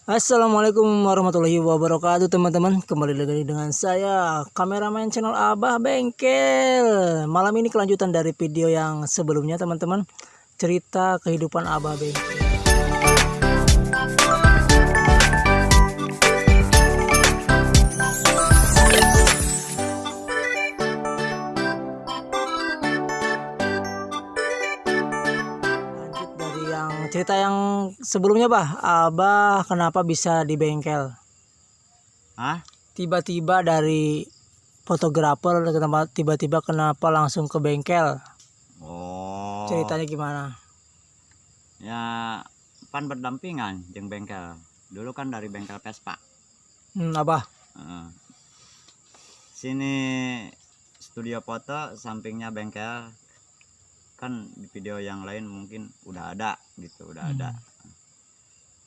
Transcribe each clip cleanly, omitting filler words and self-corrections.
Assalamualaikum warahmatullahi wabarakatuh teman-teman. Kembali lagi dengan saya kameramen channel Abah Bengkel. Malam ini kelanjutan dari video yang sebelumnya teman-teman. Cerita kehidupan Abah Bengkel. Lanjut dari yang cerita yang sebelumnya, Abah kenapa bisa di bengkel? Tiba-tiba dari fotografer, tiba-tiba kenapa langsung ke bengkel? Oh, Ceritanya gimana? ya pan berdampingan jeung bengkel. Dulu kan dari bengkel Vespa. Abah. Heeh. Sini studio foto, sampingnya bengkel. Kan di video yang lain mungkin udah ada gitu, udah ada.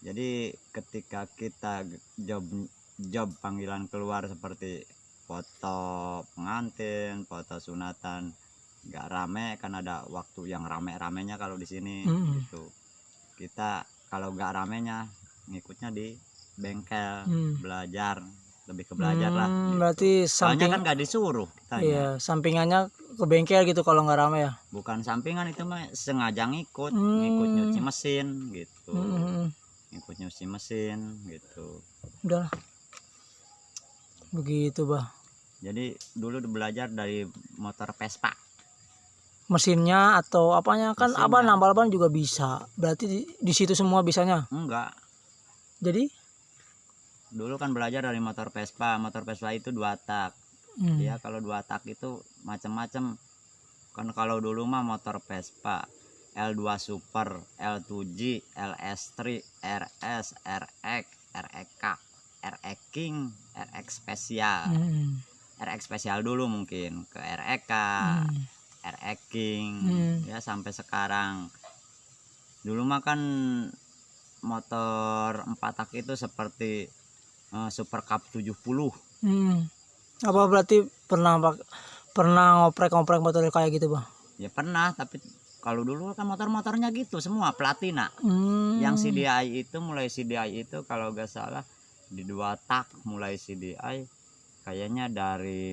Jadi ketika kita job panggilan keluar seperti foto pengantin, foto sunatan, nggak rame kan, ada waktu yang rame-ramenya kalau di sini gitu. Kita kalau nggak ramenya ngikutnya di bengkel, belajar, lebih ke belajar lah gitu. Berarti Soalnya kan nggak disuruh kitanya. Iya, sampingannya ke bengkel gitu kalau nggak rame ya. Bukan sampingan, itu mah sengaja ngikut nyuci mesin gitu. Ngikut nyuci mesin gitu. Udah begitu, Bah. Jadi dulu belajar dari motor Vespa. Mesinnya atau apanya kan Mesinnya. Abah nambal ban juga bisa. Berarti di situ semua bisanya. Enggak. Jadi Dulu kan belajar dari motor Vespa. Motor Vespa itu 2 tak. Ya kalau 2 tak itu macam-macam. Kan kalau dulu mah motor Vespa L2 Super, L2G, LS3, RS, RX, REK, RX King, RX Special. RX Special dulu mungkin ke REK, RX King, ya sampai sekarang. Dulu mah kan motor 4 tak itu seperti Super Cup 70. Apa berarti pernah ngoprek-ngoprek motor kayak gitu, Bah? Ya pernah, tapi kalau dulu kan motor-motornya gitu semua platina. Yang CDI itu, mulai CDI itu kalau gak salah di 2 tak mulai CDI kayaknya dari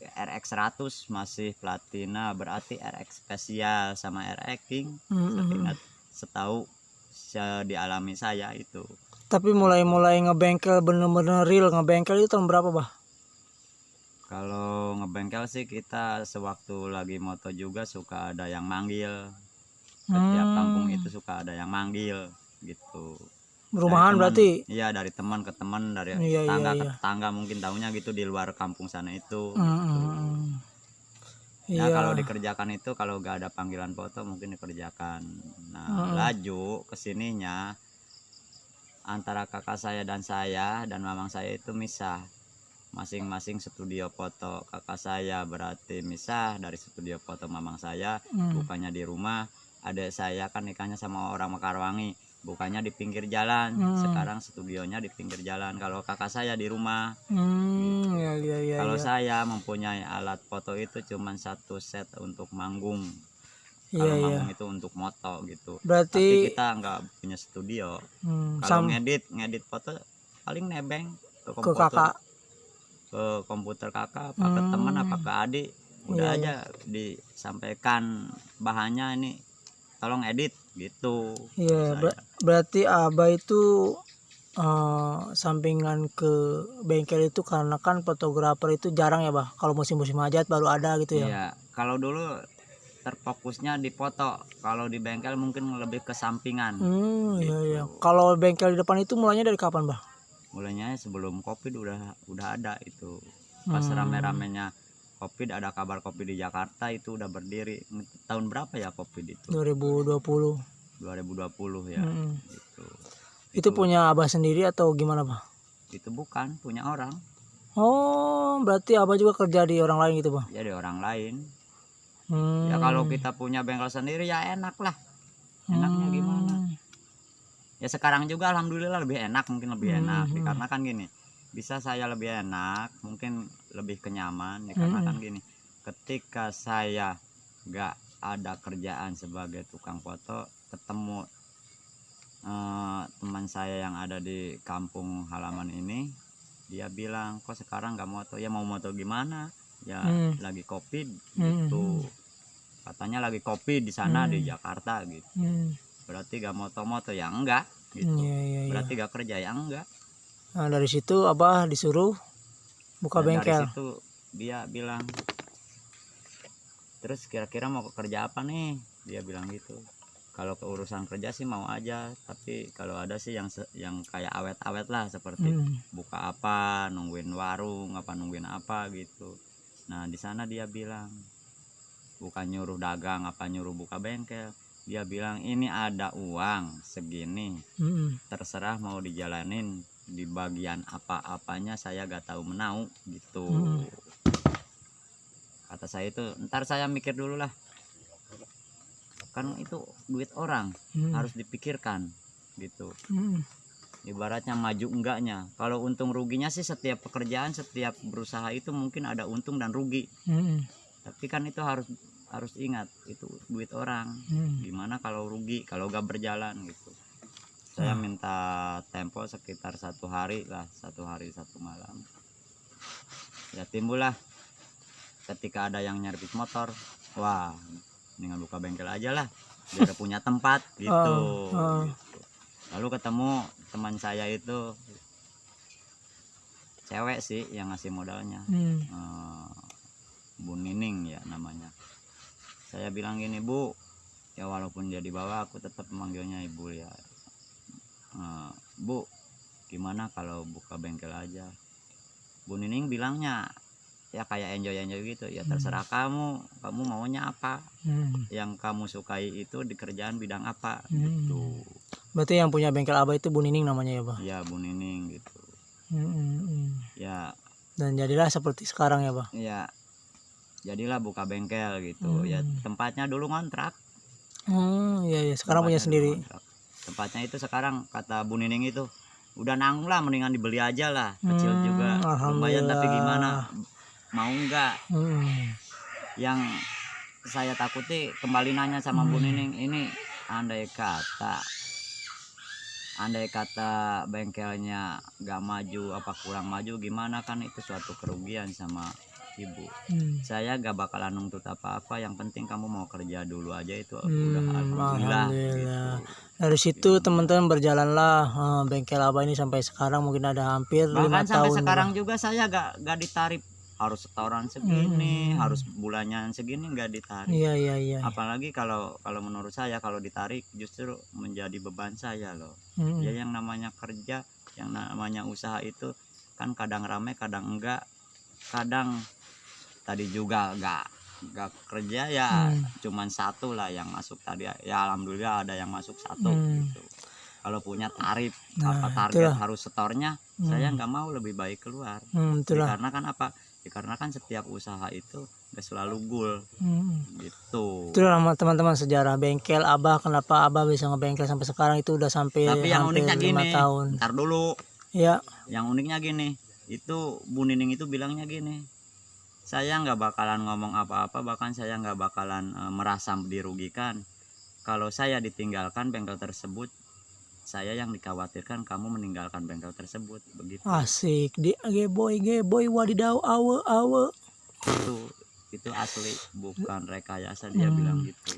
RX 100 masih platina, berarti RX Special sama RX King setahu dialami saya itu. Tapi mulai ngebengkel bener-bener real ngebengkel itu tahun berapa, Bah? Kalau ngebengkel sih kita sewaktu lagi moto juga suka ada yang manggil. Setiap kampung itu suka ada yang manggil gitu. Rumahan berarti? Iya, dari teman ke teman, dari tetangga ke tetangga, mungkin tahunya gitu di luar kampung sana itu. Ya kalau dikerjakan itu, kalau gak ada panggilan foto mungkin dikerjakan. Nah laju kesininya antara kakak saya dan mamang saya itu misah. Masing-masing studio foto. Kakak saya berarti misah dari studio foto mamang saya, bukannya di rumah. Adik saya kan nikahnya sama orang Mekarwangi, bukannya di pinggir jalan. Sekarang studionya di pinggir jalan. Kalau kakak saya di rumah. Kalau saya mempunyai alat foto itu cuma 1 set untuk manggung. Kalau manggung itu untuk moto gitu. Berarti tapi kita nggak punya studio. Kalau ngedit foto paling nebeng ke komputer, ke komputer kakak, apa ke teman, apa ke adik, udah aja disampaikan bahannya, ini tolong edit gitu. Berarti Abah itu sampingan ke bengkel itu karena kan fotografer itu jarang ya, Bah. Kalau musim-musim hajat baru ada gitu ya. Iya, kalau dulu terfokusnya di foto, kalau di bengkel mungkin lebih ke sampingan. Iya. Kalau bengkel di depan itu mulainya dari kapan, Bah? Mulainya sebelum Covid udah ada itu. Pas rame-ramenya Covid, ada kabar Covid di Jakarta itu udah berdiri. Tahun berapa ya Covid itu? 2020 ya. Gitu. Itu punya Abah sendiri atau gimana, Bah? Itu bukan punya orang. Oh, berarti Abah juga kerja di orang lain gitu, Bah? Ya di orang lain. Ya kalau kita punya bengkel sendiri ya enak lah. Enaknya gimana? Ya sekarang juga alhamdulillah lebih enak, mungkin lebih enak dikarenakan gini, bisa saya lebih enak, mungkin lebih kenyaman dikarenakan gini, ketika saya gak ada kerjaan sebagai tukang foto, ketemu teman saya yang ada di kampung halaman ini, dia bilang kok sekarang nggak moto. Ya mau moto gimana ya, lagi covid gitu, katanya lagi covid di sana di Jakarta gitu. Berarti gak moto-moto ya enggak gitu. Iya. Berarti gak kerja ya enggak. Nah, dari situ Abah disuruh buka Dan bengkel. dari situ dia bilang, terus kira-kira mau kerja apa nih, dia bilang gitu. Kalau ke urusan kerja sih mau aja, tapi kalau ada sih yang kayak awet-awet lah, seperti buka apa, nungguin warung apa, nungguin apa gitu. Nah di sana dia bilang bukan nyuruh dagang apa nyuruh buka bengkel, dia bilang ini ada uang segini, terserah mau dijalanin di bagian apa-apanya, saya gak tahu menau gitu. Kata saya itu, ntar saya mikir dulu lah, kan itu duit orang, harus dipikirkan gitu. Ibaratnya maju enggaknya, kalau untung ruginya sih setiap pekerjaan, setiap berusaha itu mungkin ada untung dan rugi. Tapi kan itu harus ingat itu duit orang. Gimana kalau rugi, kalau gak berjalan gitu. Saya minta tempo sekitar 1 hari lah, 1 hari 1 malam. Ya timbul lah ketika ada yang nyervis motor, wah dengan buka bengkel aja lah biar punya tempat gitu. Lalu ketemu teman saya itu, cewek sih yang ngasih modalnya, Bu Nining ya namanya. Saya bilang gini, Bu, ya walaupun dia di bawah aku tetap memanggilnya ibu ya. Bu, gimana kalau buka bengkel aja? Bu Nining bilangnya ya kayak enjoy gitu, ya terserah kamu maunya apa, yang kamu sukai itu di kerjaan bidang apa gitu. Berarti yang punya bengkel Abah itu Bu Nining namanya ya, Bah? Ya Bu Nining gitu. Ya. Dan jadilah seperti sekarang ya, Bah? Ya, jadilah buka bengkel gitu. Ya tempatnya dulu ngontrak. Iya. Sekarang punya sendiri. Tempatnya itu sekarang kata Bu Nining itu udah nanggung lah, mendingan dibeli aja lah, kecil juga lumayan, tapi gimana mau enggak. Yang saya takuti kembali nanya sama Bu Nining ini, andai kata bengkelnya gak maju apa kurang maju gimana, kan itu suatu kerugian sama ibu. Saya gak bakalan nuntut apa-apa, yang penting kamu mau kerja dulu aja, itu udah alhamdulillah gitu. Dari situ teman-teman berjalanlah bengkel Abah ini sampai sekarang, mungkin ada hampir 5 tahun. Bahkan sampai sekarang juga saya gak ditarif harus setoran segini, harus bulannya segini, nggak ditarik. Iya. Apalagi kalau menurut saya kalau ditarik justru menjadi beban saya loh. Ya yang namanya kerja, yang namanya usaha itu kan kadang rame, kadang enggak, kadang tadi juga nggak kerja ya, cuman 1 lah yang masuk tadi ya, alhamdulillah ada yang masuk 1 gitu. Kalau punya tarif apa target harus setornya, saya nggak mau, lebih baik keluar. Karena kan apa? Karena kan setiap usaha itu gak selalu goal gitu. Itulah teman-teman sejarah bengkel Abah, kenapa Abah bisa ngebengkel sampai sekarang, itu udah sampai tapi yang hampir uniknya 5 gini, tahun. Ntar dulu ya, yang uniknya gini, itu Bu Nining itu bilangnya gini, saya nggak bakalan ngomong apa-apa, bahkan saya nggak bakalan merasa dirugikan. Kalau saya ditinggalkan bengkel tersebut, saya yang dikhawatirkan kamu meninggalkan bengkel tersebut, begitu. Asik, di geboy wadidaw awe. Itu asli, bukan rekayasa, dia bilang gitu.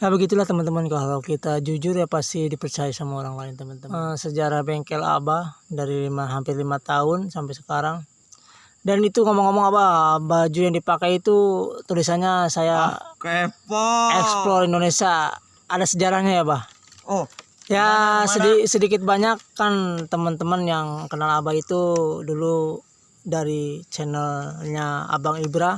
Nah begitulah teman-teman, kalau kita jujur ya pasti dipercaya sama orang lain teman-teman. Sejarah bengkel Abah dari hampir 5 tahun sampai sekarang. Dan itu ngomong-ngomong Abah, baju yang dipakai itu tulisannya saya kepo Explore Indonesia, ada sejarahnya ya, Bah? Oh ya, sedikit banyak kan teman-teman yang kenal Abah itu dulu dari channelnya Abang Ibra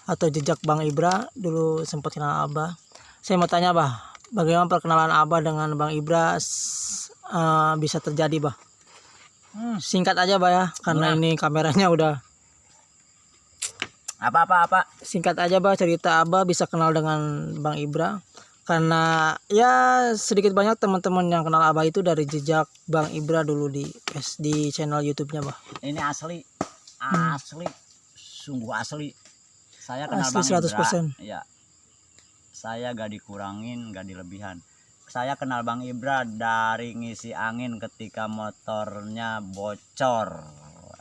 atau Jejak Bang Ibra, dulu sempat kenal Abah. Saya mau tanya, Bah, bagaimana perkenalan Abah dengan Bang Ibra bisa terjadi, Bah? Singkat aja, Bah ya, karena ini kameranya udah. Apa Singkat aja, Bah, cerita Abah bisa kenal dengan Bang Ibra. Karena ya sedikit banyak teman-teman yang kenal Abah itu dari Jejak Bang Ibra dulu di channel YouTube-nya, Bah. Ini asli, sungguh asli. Saya kenal asli Bang 100%. Ibra, ya. Saya gak dikurangin, gak dilebihan. saya kenal Bang Ibra dari ngisi angin ketika motornya bocor.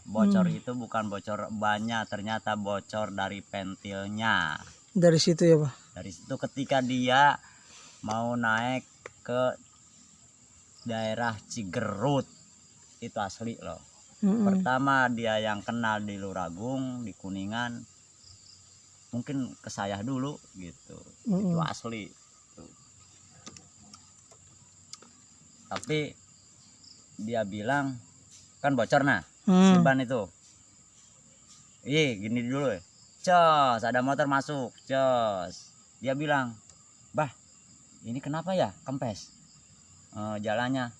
Bocor itu bukan bocor bannya, ternyata bocor dari pentilnya. Dari situ ya Pak. Dari situ ketika dia mau naik ke daerah Cigerut, itu asli loh. Pertama dia yang kenal di Luragung, di Kuningan, mungkin ke saya dulu gitu. Itu asli tuh. Tapi dia bilang kan bocor si ban itu. Gini dulu ya. Cos, ada motor masuk. Cos. Dia bilang, "Bah, ini kenapa ya kempes? Jalannya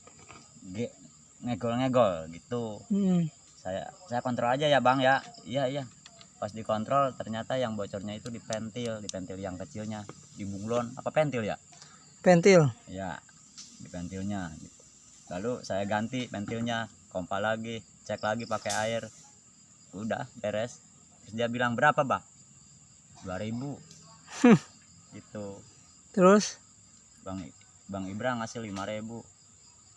ngegol-ngegol gitu." Saya kontrol aja ya Bang ya. Iya. Pas dikontrol ternyata yang bocornya itu di pentil yang kecilnya, di bunglon apa pentil ya? Pentil. Ya, di pentilnya gitu. Lalu saya ganti pentilnya, kompa lagi, cek lagi pakai air. Udah beres. Terus dia bilang, "Berapa, Bah?" 2.000. Gitu. Terus Bang Ibra ngasih 5.000.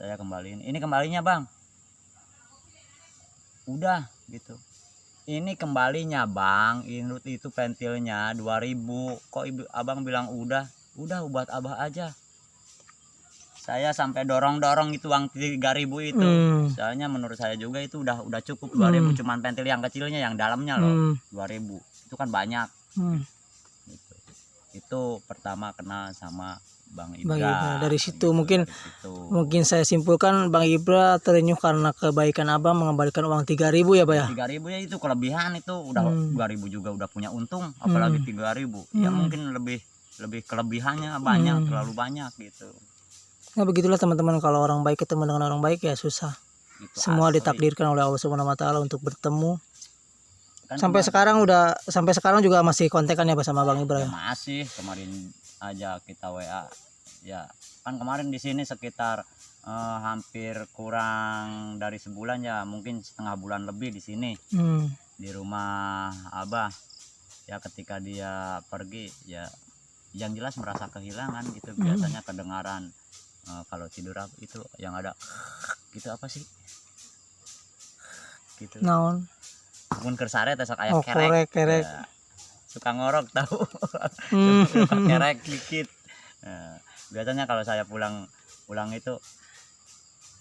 Saya kembaliin. "Ini kembalinya, Bang." Udah gitu. "Ini kembalinya, Bang. Itu pentilnya 2.000. Kok Abang bilang udah? Udah buat Abah aja." Saya sampai dorong-dorong itu uang 3.000 itu. Soalnya menurut saya juga itu udah cukup 2.000, cuman pentil yang kecilnya yang dalamnya loh. 2.000. Itu kan banyak. Gitu. Itu pertama kenal sama Bang Ibra. Dari situ gitu, mungkin saya simpulkan Bang Ibra terenyuh karena kebaikan Abang mengembalikan uang 3.000 ya Pak ya. 3.000 ya itu kelebihan itu udah 2.000 juga udah punya untung, apalagi 3.000. Ya mungkin lebih kelebihannya banyak, terlalu banyak gitu. Nah begitulah teman-teman, kalau orang baik ketemu dengan orang baik ya susah. Gitu, semua asli. ditakdirkan oleh Allah Subhanahu wa taala untuk bertemu. Kan sampai sekarang juga masih kontekan ya sama Bang Ibra ya? Ya? Masih, kemarin aja kita WA. Ya, kan kemarin di sini sekitar hampir kurang dari sebulan ya, mungkin setengah bulan lebih di sini. Di rumah Abah. Ya ketika dia pergi ya yang jelas merasa kehilangan gitu. Biasanya kedengaran kalau tidur itu yang ada gitu, apa sih gitu, naon mun kersare tesok aya kerek ya, suka ngorok tahu. Suka kerek dikit. Biasanya kalau saya pulang itu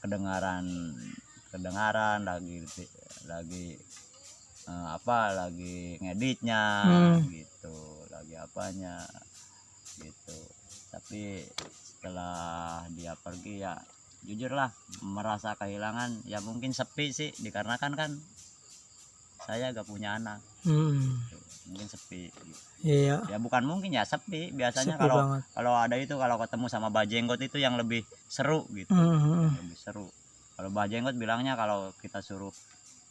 kedengaran lagi lagi ngeditnya gitu, lagi apanya gitu. Tapi setelah dia pergi ya jujur lah merasa kehilangan ya, mungkin sepi sih dikarenakan kan saya gak punya anak. Mungkin sepi gitu. Iya. Ya bukan mungkin ya, sepi. Biasanya Sepi banget. kalau ada itu, kalau ketemu sama Bajenggot itu yang lebih seru gitu. Lebih seru. Kalau Bajenggot bilangnya kalau kita suruh,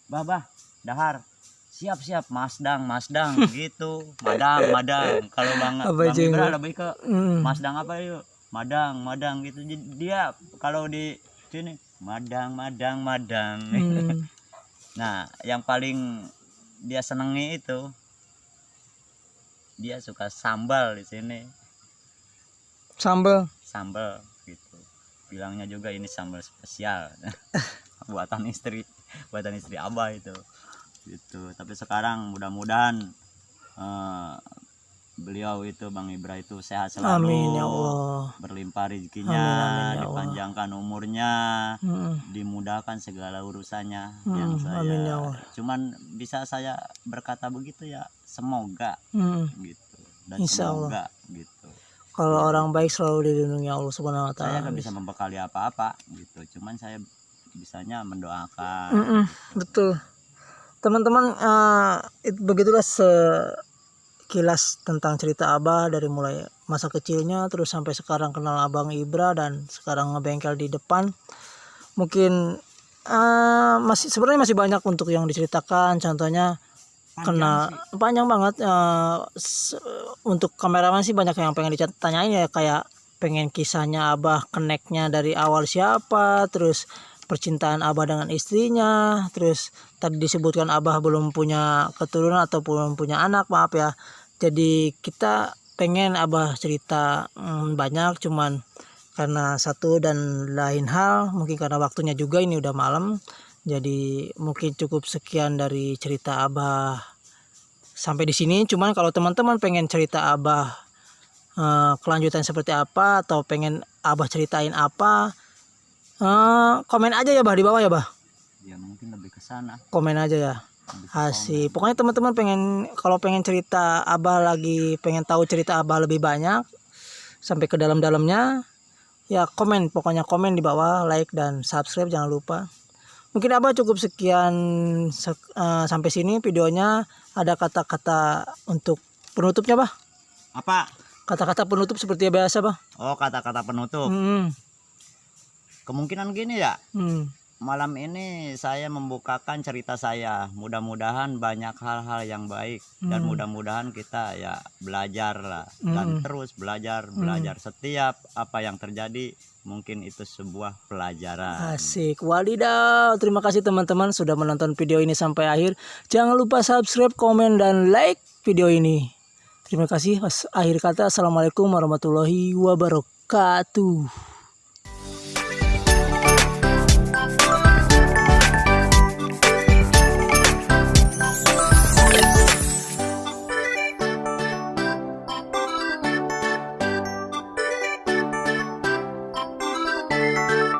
bah dahar, siap masdang gitu, madang. Kalau Bang Ibra lebih ke masdang apa yuk, madang gitu. Dia kalau di sini madang. Nah yang paling dia senengi itu dia suka sambal di sini. Sambal gitu. Bilangnya juga ini sambal spesial. buatan istri Abah itu. Gitu. Tapi sekarang mudah-mudahan beliau itu Bang Ibra itu sehat selalu. Amin ya Allah. Berlimpah rezekinya, amin, ya dipanjangkan umurnya, dimudahkan segala urusannya. Yang saya amin ya Allah. Cuman bisa saya berkata begitu ya, semoga gitu. Dan Insya semoga Allah. gitu. Kalau orang baik selalu dilindungi Allah Subhanahu wa taala. Saya nggak bisa membekali apa-apa gitu. Cuman saya bisanya mendoakan. Betul. Teman-teman, begitulah sekilas tentang cerita Abah dari mulai masa kecilnya terus sampai sekarang kenal Abang Ibra dan sekarang ngebengkel di depan. Mungkin sebenarnya masih banyak untuk yang diceritakan. Contohnya panjang banget. Untuk kameramen sih banyak yang pengen ditanyain ya, kayak pengen kisahnya Abah keneknya dari awal siapa, terus percintaan Abah dengan istrinya, terus tadi disebutkan Abah belum punya keturunan atau belum punya anak, maaf ya. Jadi kita pengen Abah cerita banyak, cuman karena satu dan lain hal, mungkin karena waktunya juga ini udah malam. Jadi mungkin cukup sekian dari cerita Abah sampai di sini. Cuman kalau teman-teman pengen cerita Abah kelanjutan seperti apa, atau pengen Abah ceritain apa, komen aja ya Bah di bawah ya Bah. Ya mungkin lebih ke sana. Komen aja ya. Lebih ke Asik. Pokoknya teman-teman kalau pengen cerita Abah lagi, pengen tahu cerita Abah lebih banyak sampai ke dalam-dalamnya, ya komen, pokoknya komen di bawah, like dan subscribe jangan lupa. Mungkin Abah cukup sekian sampai sini videonya. Ada kata-kata untuk penutupnya Bah? Apa? Kata-kata penutup seperti biasa Bah. Oh, kata-kata penutup. Kemungkinan gini ya. Malam ini saya membukakan cerita saya. Mudah-mudahan banyak hal-hal yang baik dan mudah-mudahan kita ya belajar lah dan terus belajar setiap apa yang terjadi, mungkin itu sebuah pelajaran. Asik. Wadidaw. Terima kasih teman-teman sudah menonton video ini sampai akhir. Jangan lupa subscribe, komen dan like video ini. Terima kasih. Akhir kata, assalamualaikum warahmatullahi wabarakatuh.